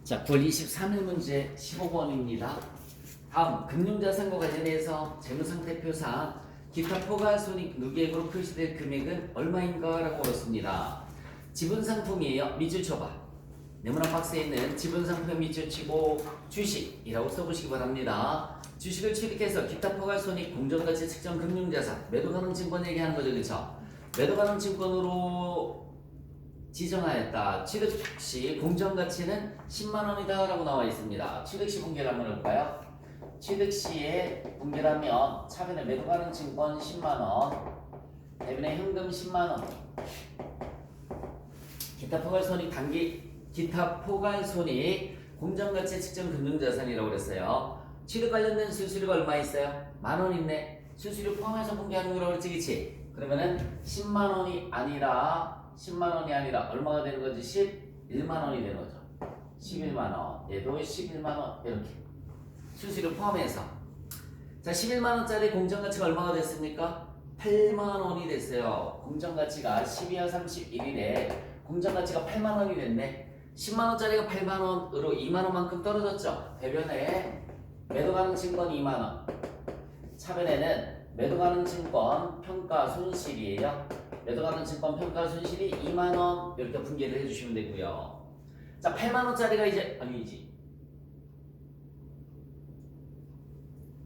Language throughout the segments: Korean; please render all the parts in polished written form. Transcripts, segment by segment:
자, 9월 23일 문제 15번입니다. 다음 금융자산과 관련해서 재무상태표상 기타 포괄손익 누계액으로 표시될 금액은 얼마인가 라고 물었습니다. 지분상품이에요. 밑줄 쳐봐. 네모난 박스에 있는 지분상품 밑줄 치고 주식이라고 써보시기 바랍니다. 주식을 취득해서 기타 포괄손익 공정가치 측정 금융자산 매도 가능 증권 얘기하는 거죠. 그렇죠? 매도 가능 증권으로 지정하였다. 취득 시 공정가치는 10만원이다 라고 나와 있습니다. 취득 시 분개를 한번 해볼까요? 취득 시에 분개를 하면 차변에 매도 가능 증권 10만원, 대변에 현금 10만원, 기타 포괄손익 기타 포괄손익 공정가치 측정 금융자산이라고 그랬어요. 취득 관련된 수수료가 얼마 있어요? 만원 있네. 수수료 포함해서 분개하는 거라고 그랬지, 그치? 그러면은 10만원이 아니라 얼마가 되는 거지? 11만원이 되는 거죠. 11만원. 얘도 11만원. 이렇게. 수수료 포함해서. 자, 11만원짜리 공정가치가 얼마가 됐습니까? 8만원이 됐어요. 공정가치가 12월 31일에 공정가치가 8만원이 됐네. 10만원짜리가 8만원으로 2만원만큼 떨어졌죠. 대변에 매도 가능 증권 2만원. 차변에는 매도 가능 증권 평가 손실이에요. 매도 가능 증권 평가 손실이 2만원 이렇게 분개를 해주시면 되고요. 자, 8만원짜리가 이제 아니지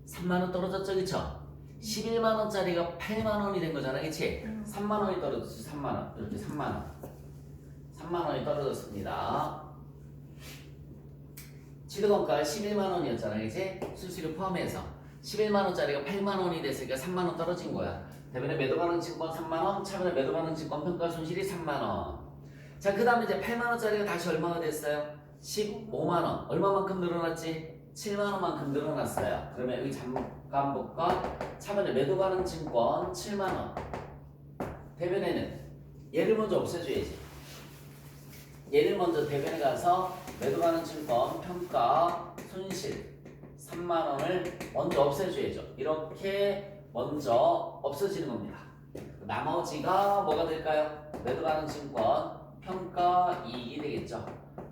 3만원 떨어졌죠, 그쵸? 11만원짜리가 8만원이 된 거잖아, 그치? 3만원이 떨어졌지. 3만원 이렇게 3만원이 떨어졌습니다. 취득원가 11만원이었잖아, 그치? 수수료 포함해서 11만원짜리가 8만원이 됐으니까 3만원 떨어진 거야. 대변에 매도 가능 증권 3만원, 차변에 매도 가능 증권 평가 손실이 3만원. 자, 그 다음에 이제 8만원짜리가 다시 얼마가 됐어요? 15만원. 얼마만큼 늘어났지? 7만원만큼 늘어났어요. 그러면 여기 잠깐 볼까? 차변에 매도 가능 증권 7만원. 대변에는 얘를 먼저 없애줘야지. 얘를 먼저 대변에 가서 매도 가능 증권 평가 손실 3만원을 먼저 없애줘야죠. 이렇게 먼저 없어지는 겁니다. 나머지가 뭐가 될까요? 매도 가능 증권 평가 이익이 되겠죠.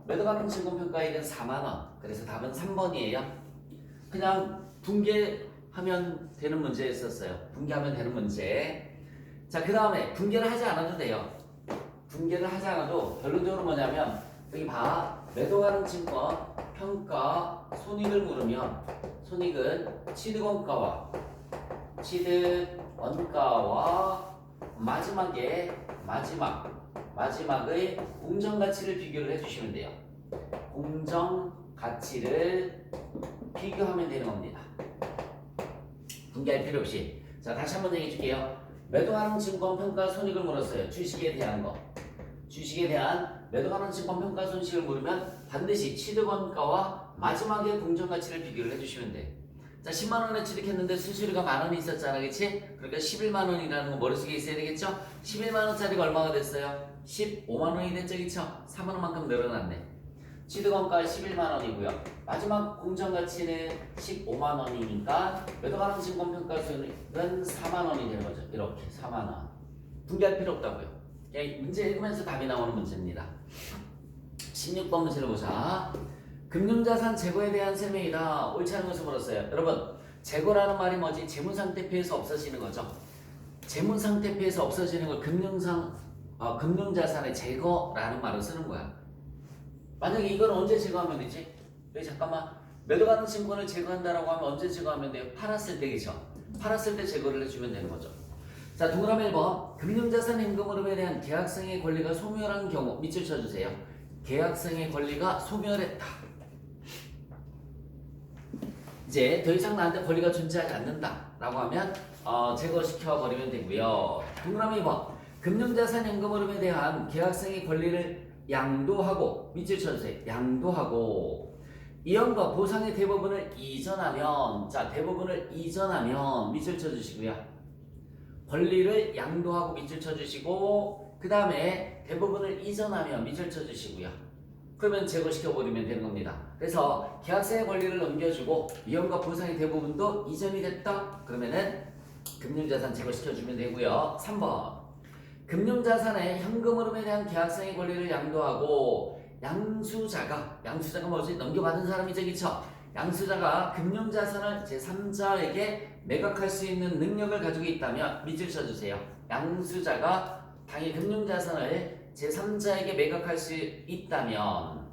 매도 가능 증권 평가 이익은 4만원. 그래서 답은 3번이에요. 그냥 분개하면 되는 문제였었어요. 분개하면 되는 문제. 자, 그 다음에 분개를 하지 않아도 돼요. 분개를 하지 않아도 결론적으로 뭐냐면 여기 봐. 매도 가능 증권 평가 손익을 물으면 손익은 취득원가와 마지막의 공정가치를 비교를 해주시면 돼요. 공정가치를 비교하면 되는 겁니다. 분개할 필요 없이. 자, 다시 한번 얘기해 줄게요. 매도 가능 증권 평가 손익을 물었어요. 주식에 대한 거. 주식에 대한 매도 가능 증권 평가 손익을 물으면 반드시 취득원가와 마지막의 공정가치를 비교를 해주시면 돼. 자, 10만원에 취득했는데 수수료가 만원이 있었잖아, 그치? 그러니까 11만원이라는 거 머릿속에 있어야 되겠죠? 11만원짜리가 얼마가 됐어요? 15만원이 됐죠, 그쵸? 3만원만큼 늘어났네. 취득원가 11만원이고요. 마지막 공정가치는 15만원이니까 매도 가능 증권 평가손익은 4만원이 되는 거죠. 이렇게 4만원. 분개할 필요 없다고요. 문제 읽으면서 답이 나오는 문제입니다. 16번 문제를 보자. 금융자산 재고에 대한 설명이다. 옳지 않은 것을 물었어요. 여러분, 재고라는 말이 뭐지? 재무상태표에서 없어지는 거죠. 재무상태표에서 없어지는 걸 금융자산의 재고라는 말을 쓰는 거야. 만약에 이건 언제 제거하면 되지? 여기 잠깐만. 매도 가능 증권을 제거한다라고 하면 언제 제거하면 돼요? 팔았을 때겠죠. 팔았을 때 제거를 해주면 되는 거죠. 자, 동그라미 1번. 금융자산 현금 흐름에 대한 계약성의 권리가 소멸한 경우 밑줄 쳐주세요. 계약성의 권리가 소멸했다. 이제 더 이상 나한테 권리가 존재하지 않는다 라고 하면 제거시켜 버리면 되고요. 동그라미 2번. 금융자산 현금 흐름에 대한 계약성의 권리를 양도하고 밑줄 쳐주세요. 양도하고 이연과 보상의 대부분을 이전하면, 자, 대부분을 이전하면 밑줄 쳐주시고요. 권리를 양도하고 밑줄 쳐주시고 그 다음에 대부분을 이전하면 밑줄 쳐주시고요. 그러면 제거시켜버리면 되는 겁니다. 그래서 계약서의 권리를 넘겨주고 위험과 보상의 대부분도 이전이 됐다. 그러면은 금융자산 제거시켜주면 되고요. 3번. 금융자산의 현금 흐름에 대한 계약성의 권리를 양도하고 양수자가 뭐지? 넘겨받은 사람이죠, 그쵸? 양수자가 금융자산을 제3자에게 매각할 수 있는 능력을 가지고 있다면 밑줄 쳐주세요. 양수자가 당의 금융자산을 제3자에게 매각할 수 있다면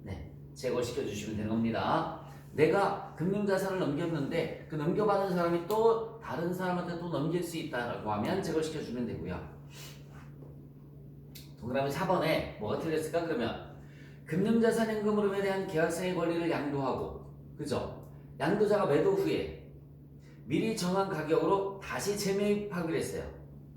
네, 제거시켜 주시면 되는 겁니다. 내가 금융자산을 넘겼는데 그 넘겨받은 사람이 또 다른 사람한테 또 넘길 수 있다고 하면 제거시켜 주면 되고요. 동그라미 4번에 뭐가 틀렸을까? 그러면 금융자산 현금 흐름에 대한 계약상의 권리를 양도하고, 그죠? 양도자가 매도 후에 미리 정한 가격으로 다시 재매입하기로 했어요.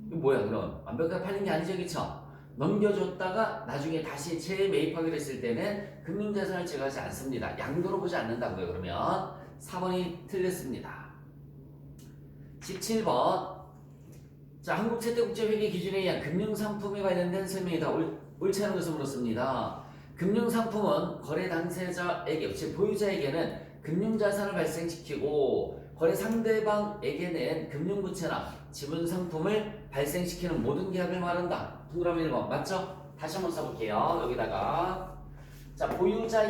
이거 뭐야 그럼? 완벽하게 팔린 게 아니죠, 그쵸? 넘겨줬다가 나중에 다시 재매입하기로 했을 때는 금융자산을 제거하지 않습니다. 양도로 보지 않는다고요. 그러면 4번이 틀렸습니다. 17번. 자, 한국채권국제회계 기준에 의한 금융상품에 관련된 설명이 다 옳지 않은 것을 물었습니다. 금융상품은 거래 당사자에게, 즉 보유자에게는 금융자산을 발생시키고 거래 상대방에게는 금융부채나 지분상품을 발생시키는 모든 계약을 말한다. 동그라미 1번 맞죠? 다시 한번 써볼게요. 여기다가 자, 보유자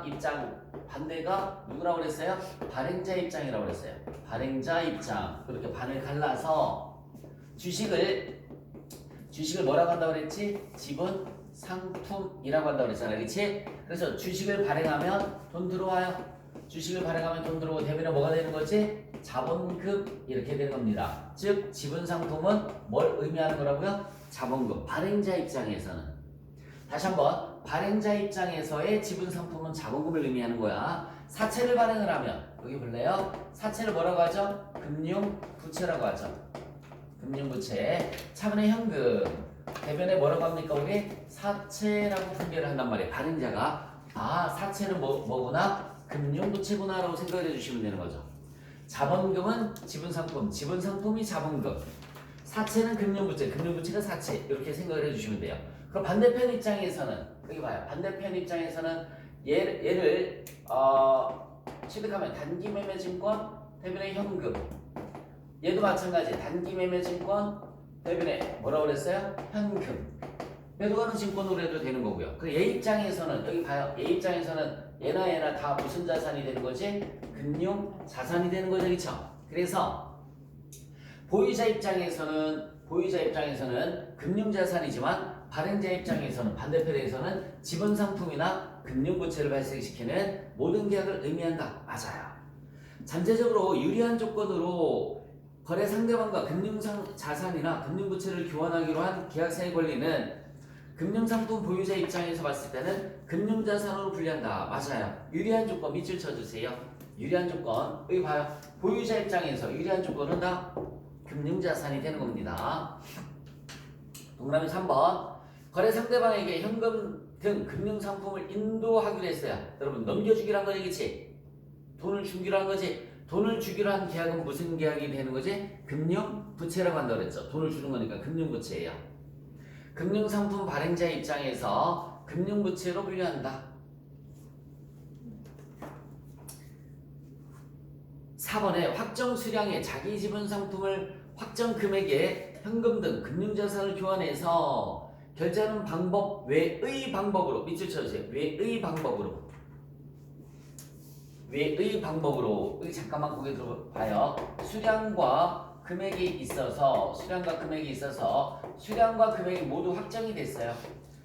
입장 반대가 누구라고 그랬어요? 발행자 입장이라고 그랬어요. 발행자 입장. 그렇게 반을 갈라서 주식을 뭐라고 한다고 그랬지? 지분 상품이라고 한다고 그랬잖아요. 그렇지? 그래서 주식을 발행하면 돈 들어와요. 주식을 발행하면 돈 들어오고 대비는 뭐가 되는 거지? 자본금 이렇게 되는 겁니다. 즉 지분 상품은 뭘 의미하는 거라고요? 자본금. 발행자 입장에서는 다시 한번 발행자 입장에서의 지분 상품은 자본금을 의미하는 거야. 사채를 발행을 하면 여기 볼래요? 사채를 뭐라고 하죠? 금융부채라고 하죠. 금융부채. 차분의 현금. 대변에 뭐라고 합니까? 우리 사채라고 분별을 한단 말이에요. 발행자가 사채는 뭐구나? 금융부채구나 라고 생각을 해주시면 되는 거죠. 자본금은 지분상품, 지분상품이 자본금, 사채는 금융부채, 금융부채가 사채 이렇게 생각을 해주시면 돼요. 그럼 반대편 입장에서는 여기 봐요. 반대편 입장에서는 얘를 취득하면 단기매매증권 대변에 현금, 얘도 마찬가지 단기매매증권 대변에 뭐라고 그랬어요? 현금. 매도가는 증권으로 해도 되는 거고요. 그리고 얘 입장에서는 여기 봐요. 얘 입장에서는 얘나 다 무슨 자산이 되는 거지? 금융 자산이 되는 거죠, 그렇죠? 그래서 보유자 입장에서는 금융 자산이지만 발행자 입장에서는 반대편에서는 지분 상품이나 금융 부채를 발생시키는 모든 계약을 의미한다. 맞아요. 잠재적으로 유리한 조건으로 거래 상대방과 금융상 자산이나 금융부채를 교환하기로 한 계약상의 권리는 금융상품 보유자 입장에서 봤을 때는 금융자산으로 분류한다. 맞아요. 유리한 조건 밑줄 쳐주세요. 유리한 조건 여기 봐요. 보유자 입장에서 유리한 조건은 다 금융자산이 되는 겁니다. 동그라미 3번. 거래 상대방에게 현금 등 금융상품을 인도하기로 했어요. 여러분 넘겨주기로 한 거지, 그치? 돈을 주기로 한 거지. 돈을 주기로 한 계약은 무슨 계약이 되는 거지? 금융부채라고 한다고 그랬죠. 돈을 주는 거니까 금융부채예요. 금융상품 발행자 입장에서 금융부채로 분류한다. 4번에 확정 수량의 자기 지분 상품을 확정 금액에 현금 등 금융자산을 교환해서 결제하는 방법 외의 방법으로 밑줄 쳐주세요. 외의 방법으로 여기 잠깐만 고개 들어봐요. 수량과 금액이 있어서 수량과 금액이 모두 확정이 됐어요.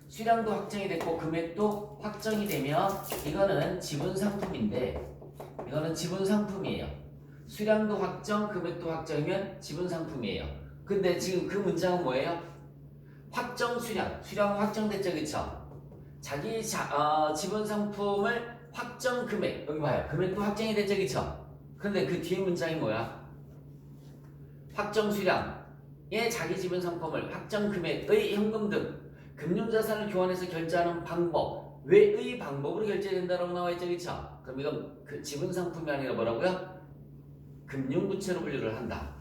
수량도 확정이 됐고 금액도 확정이 되면 이거는 지분 상품인데 이거는 지분 상품이에요. 수량도 확정, 금액도 확정이면 지분 상품이에요. 근데 지금 그 문장은 뭐예요? 확정 수량 확정됐죠, 그쵸? 자기 지분 상품을 확정 금액, 여기 봐요. 금액도 확정이 됐죠, 그쵸? 그런데 그 뒤에 문장이 뭐야? 확정 수량의 자기 지분 상품을 확정 금액의 현금 등 금융자산을 교환해서 결제하는 방법 외의 방법으로 결제된다라고 나와 있죠, 그쵸? 그럼 이건 그 지분 상품이 아니라 뭐라고요? 금융부채로 분류를 한다.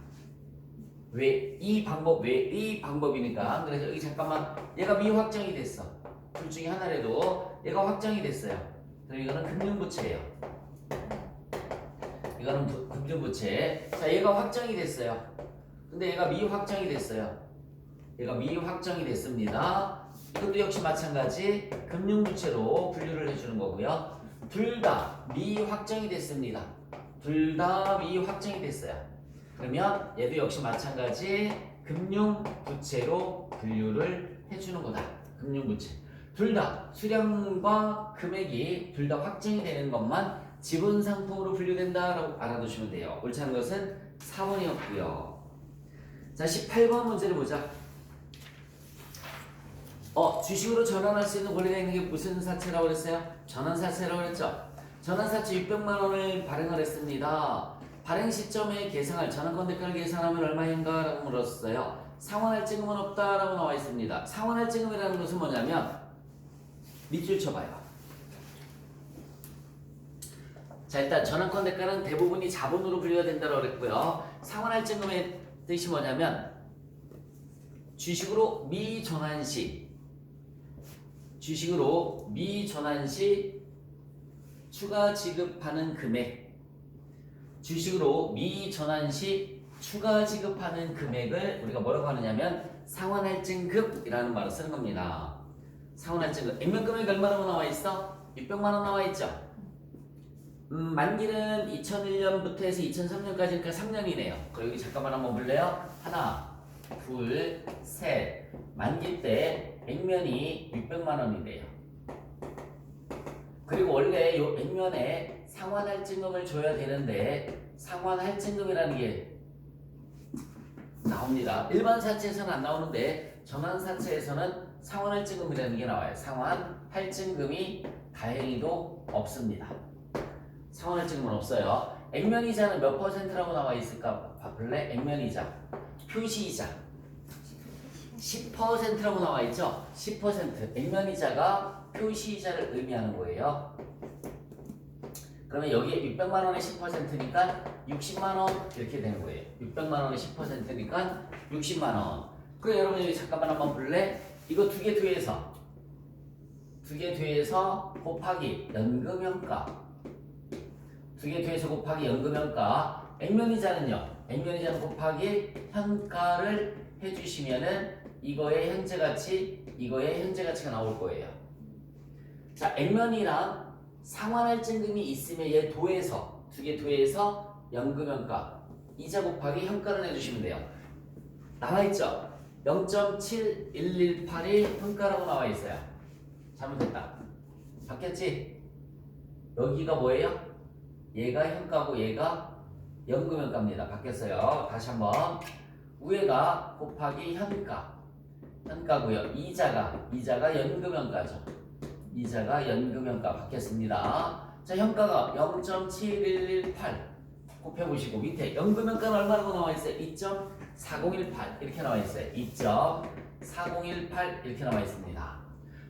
외의 방법이니까. 그래서 여기 잠깐만 얘가 미확정이 됐어. 둘 중에 하나라도 얘가 확정이 됐어요. 그럼 이거는 금융부채예요. 이거는 금융부채. 자, 얘가 확정이 됐어요. 근데 얘가 미확정이 됐어요. 얘가 미확정이 됐습니다. 이것도 역시 마찬가지 금융부채로 분류를 해주는 거고요. 둘 다 미확정이 됐습니다. 둘 다 미확정이 됐어요. 그러면 얘도 역시 마찬가지 금융부채로 분류를 해주는 거다. 금융부채. 둘 다 수량과 금액이 둘 다 확정이 되는 것만 지분상품으로 분류된다라고 알아두시면 돼요. 옳지 않은 것은 4번이었고요. 자, 18번 문제를 보자. 주식으로 전환할 수 있는 권리가 있는 게 무슨 사채라고 그랬어요? 전환사채라고 그랬죠? 전환사채 600만 원을 발행을 했습니다. 발행 시점에 계상할 전환권 대가를 계산하면 얼마인가? 라고 물었어요. 상환할증금은 없다라고 나와 있습니다. 상환할증금이라는 것은 뭐냐면 밑줄 쳐봐요. 자, 일단 전환권 대가는 대부분이 자본으로 분류가 된다고 그랬고요. 상환할증금의 뜻이 뭐냐면 주식으로 미전환 시 추가 지급하는 금액, 주식으로 미전환 시 추가 지급하는 금액을 우리가 뭐라고 하느냐면 상환할증금이라는 말을 쓰는 겁니다. 상환할증금. 액면금액이 얼마라고 나와 있어? 600만 원 나와 있죠? 만기는 2001년부터 해서 2003년까지니까 3년이네요. 그리고 여기 잠깐만 한번 볼래요? 하나, 둘, 셋. 만기 때 액면이 600만 원인데요. 그리고 원래 이 액면에 상환할증금을 줘야 되는데 상환할증금이라는 게 나옵니다. 일반 사채에서는 안 나오는데 전환사채에서는 상환할증금이라는 게 나와요. 상환할증금이 다행히도 없습니다. 상환할증금은 없어요. 액면이자는 몇 퍼센트라고 나와 있을까? 볼래? 액면이자, 표시이자 10%라고 나와 있죠? 10%. 액면이자가 표시이자를 의미하는 거예요. 그러면 여기에 600만 원의 10%니까 60만 원 이렇게 되는 거예요. 600만 원의 10%니까 60만 원. 그럼 여러분 여기 잠깐만 한번 볼래? 이거 두 개 뒤에서 곱하기 연금현가. 두 개 뒤에서 곱하기 연금현가. 액면이자는요. 액면이자는 곱하기 현가를 해주시면은 이거의 현재 가치가 나올 거예요. 자, 액면이랑 상환할증금이 있으면 얘 도에서 두 개 도에서 연금현가 이자 곱하기 현가를 해주시면 돼요. 나와 있죠? 0.7118이 현가라고 나와 있어요. 잘못했다. 바뀌었지? 여기가 뭐예요? 얘가 현가고 얘가 연금현가입니다. 바뀌었어요. 다시 한번. 위에가 곱하기 현가고요. 이자가 연금현가죠. 이자가 연금현가 바뀌었습니다. 자, 현가가 0.7118 곱해보시고 밑에 연금현가는 얼마라고 나와 있어요? 2.4018 이렇게 나와 있어요. 2.4018 이렇게 나와 있습니다.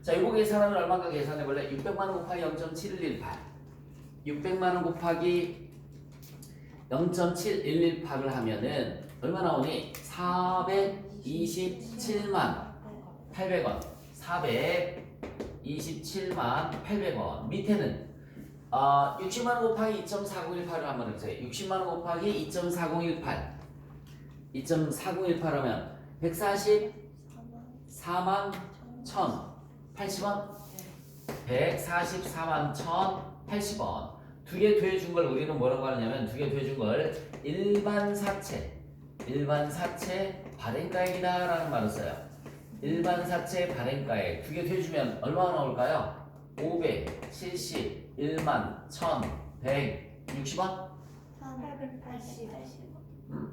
자, 이거 계산하면 얼마인가 계산해볼래? 600만 원 곱하기 0.7118 600만 원 곱하기 0.7118을 하면은 얼마 나오니? 427만 800원 427만 800원 밑에는 60만 원 곱하기 2.4018을 한번 해보세요. 60만 원 곱하기 2.4018 하면 144만 1,080원 144만 1,080원 두 개 더해준 걸 우리는 뭐라고 하느냐면 두 개 더해준 걸 일반 사채 발행가액이다 라는 말을 써요. 일반 사채 발행가액 두 개 더해주면 얼마나 나올까요? 571만 1,160원?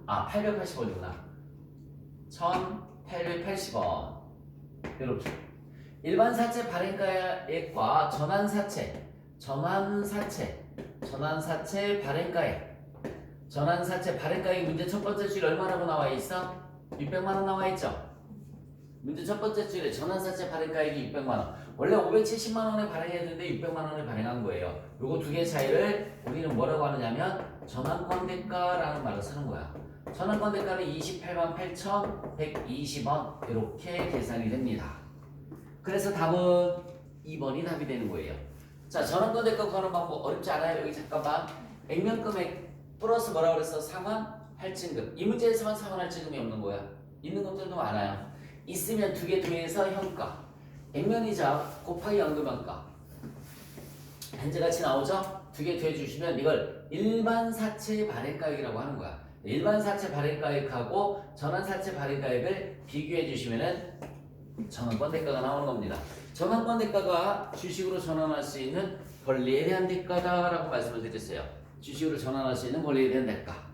880원이구나. 1,880원 이렇게 일반 사채 발행가액과 전환사채 발행가액 전환사채 발행가액 문제 첫 번째 줄 얼마라고 나와 있어? 600만 원 나와 있죠? 문제 첫 번째 줄에 전환사채 발행가액이 600만 원. 원래 570만 원에 발행해야 되는데 600만 원에 발행한 거예요. 요거 두 개 차이를 우리는 뭐라고 하느냐면 전환권 대가라는 말을 쓰는 거야. 전환권 대가는 28만 8,120원 이렇게 계산이 됩니다. 그래서 답은 2번이 답이 되는 거예요. 자, 전환권 대가 구하는 방법 어렵지 않아요. 여기 잠깐만 액면금액 플러스 뭐라고 그랬어? 상환할증금. 이 문제에서만 상환할증금이 없는 거야. 있는 것들도 많아요. 있으면 두 개 더해서 현가. 액면이자 곱하기 연금평가 현재가치 나오죠? 두 개 더해주시면 이걸 일반 사채 발행가액이라고 하는 거야. 일반 사채 발행가액하고 전환사채 발행가액을 비교해 주시면은 전환권 대가가 나오는 겁니다. 전환권 대가가 주식으로 전환할 수 있는 권리에 대한 대가다라고 말씀을 드렸어요. 주식으로 전환할 수 있는 권리에 대한 대가.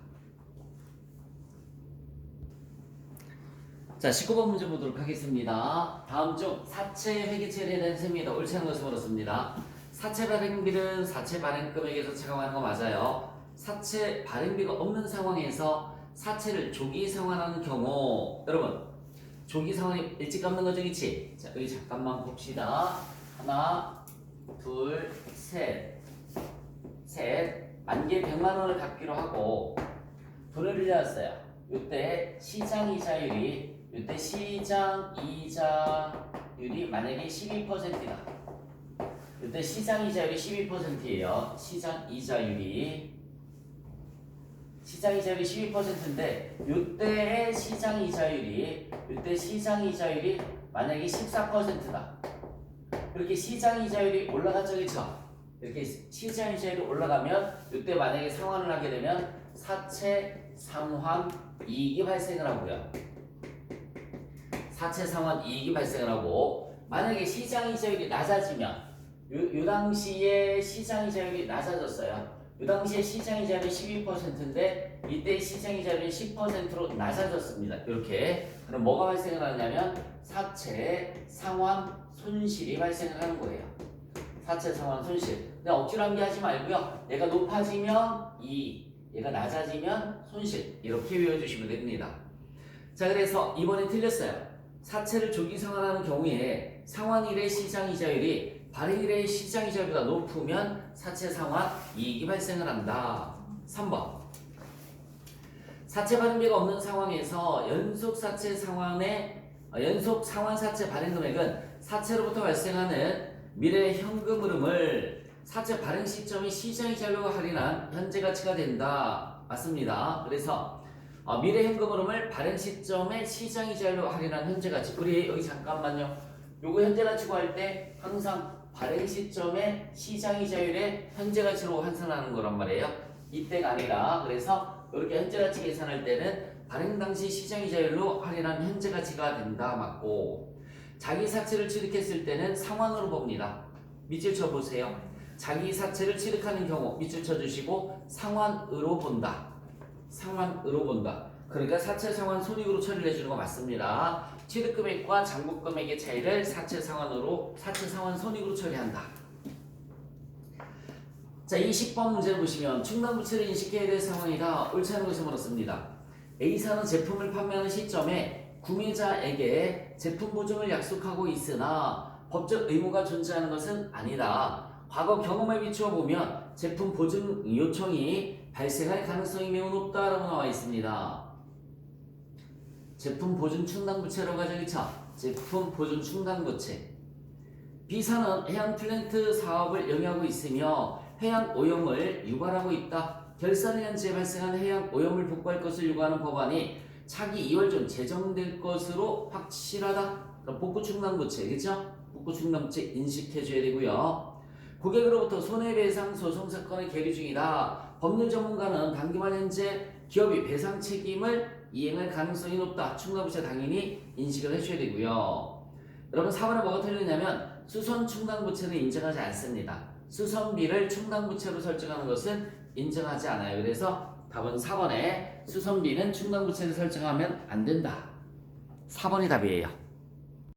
자, 19번 문제 보도록 하겠습니다. 다음 중 사채 회계처리에 대한 셈입니다. 옳지 않은 것을 물었습니다. 사채 발행비는 사채 발행 금액에서 차감하는 거 맞아요. 사채 발행비가 없는 상황에서 사채를 조기 상환하는 경우, 여러분 조기 상환이 일찍 갚는 거죠, 그치? 자, 여기 잠깐만 봅시다. 하나, 둘, 셋, 만기에 100만 원을 갚기로 하고 돈을 빌려왔어요. 이때 시장 이자율이 만약에 12%다. 이때 시장 이자율이 12%예요. 시장 이자율이 12%인데 이때의 시장 이자율이 만약에 14%다. 이렇게 시장 이자율이 올라갔죠, 그렇죠? 이렇게 시장 이자율이 올라가면 이때 만약에 상환을 하게 되면 사채 상환 이익이 발생을 하고요. 사채 상환 이익이 발생을 하고 만약에 시장 이자율이 낮아지면 요 당시에 시장 이자율이 낮아졌어요. 요 당시에 시장 이자율이 12%인데 이때 시장 이자율이 10%로 낮아졌습니다. 이렇게 그럼 뭐가 발생을 하냐면 사채 상환 손실이 발생을 하는 거예요. 사채 상환 손실. 근데 억지로 암기하지 말고요. 얘가 높아지면 이익, 얘가 낮아지면 손실. 이렇게 외워주시면 됩니다. 자, 그래서 이번에 틀렸어요. 사채를 조기 상환하는 경우에 상환일의 시장 이자율이 발행일의 시장 이자율보다 높으면 사채 상환 이익이 발생을 한다. 3번. 사채 발행비가 없는 상황에서 연속 상환 사채 발행 금액은 사채로부터 발생하는 미래 현금 흐름을 사채 발행 시점의 시장 이자율로 할인한 현재 가치가 된다. 맞습니다. 그래서 미래 현금 흐름을 발행 시점의 시장 이자율로 할인한 현재 가치. 우리 여기 잠깐만요. 요거 현재 가치 구할 때 항상 발행 시점의 시장 이자율의 현재 가치로 환산하는 거란 말이에요. 이때가 아니라 그래서 이렇게 현재 가치 계산할 때는 발행 당시 시장 이자율로 할인한 현재 가치가 된다. 맞고 자기 사채를 취득했을 때는 상환으로 봅니다. 밑줄 쳐보세요. 자기 사채를 취득하는 경우 밑줄 쳐주시고 상환으로 본다. 그러니까 사채 상환 손익으로 처리를 해주는 거 맞습니다. 취득금액과 잔고금액의 차이를 사채 상환 손익으로 처리한다. 자, 20번 문제를 보시면 충당부채를 인식해야 될 상황이다. 옳지 않은 것을 물었습니다. A사는 제품을 판매하는 시점에 구매자에게 제품 보증을 약속하고 있으나 법적 의무가 존재하는 것은 아니다. 과거 경험에 비추어 보면 제품 보증 요청이 발생할 가능성이 매우 높다라고 나와 있습니다. 제품 보증 충당부채라고 하죠, 그쵸? 제품 보증 충당부채. B사는 해양 플랜트 사업을 영위하고 있으며 해양 오염을 유발하고 있다. 결산 현지에 발생한 해양 오염을 복구할 것을 요구하는 법안이 차기 2월 중 제정될 것으로 확실하다. 그럼 복구 충당부채, 그죠? 복구 충당부채 인식해줘야 되고요. 고객으로부터 손해배상 소송 사건을 계류 중이다. 법률 전문가는 당기만 현재 기업이 배상 책임을 이행할 가능성이 높다. 충당부채 당연히 인식을 해줘야 되고요. 여러분 4번에 뭐가 틀리냐면 수선 충당부채는 인정하지 않습니다. 수선비를 충당부채로 설정하는 것은 인정하지 않아요. 그래서 답은 4번에 수선비는 충당부채를 설정하면 안 된다. 4번이 답이에요.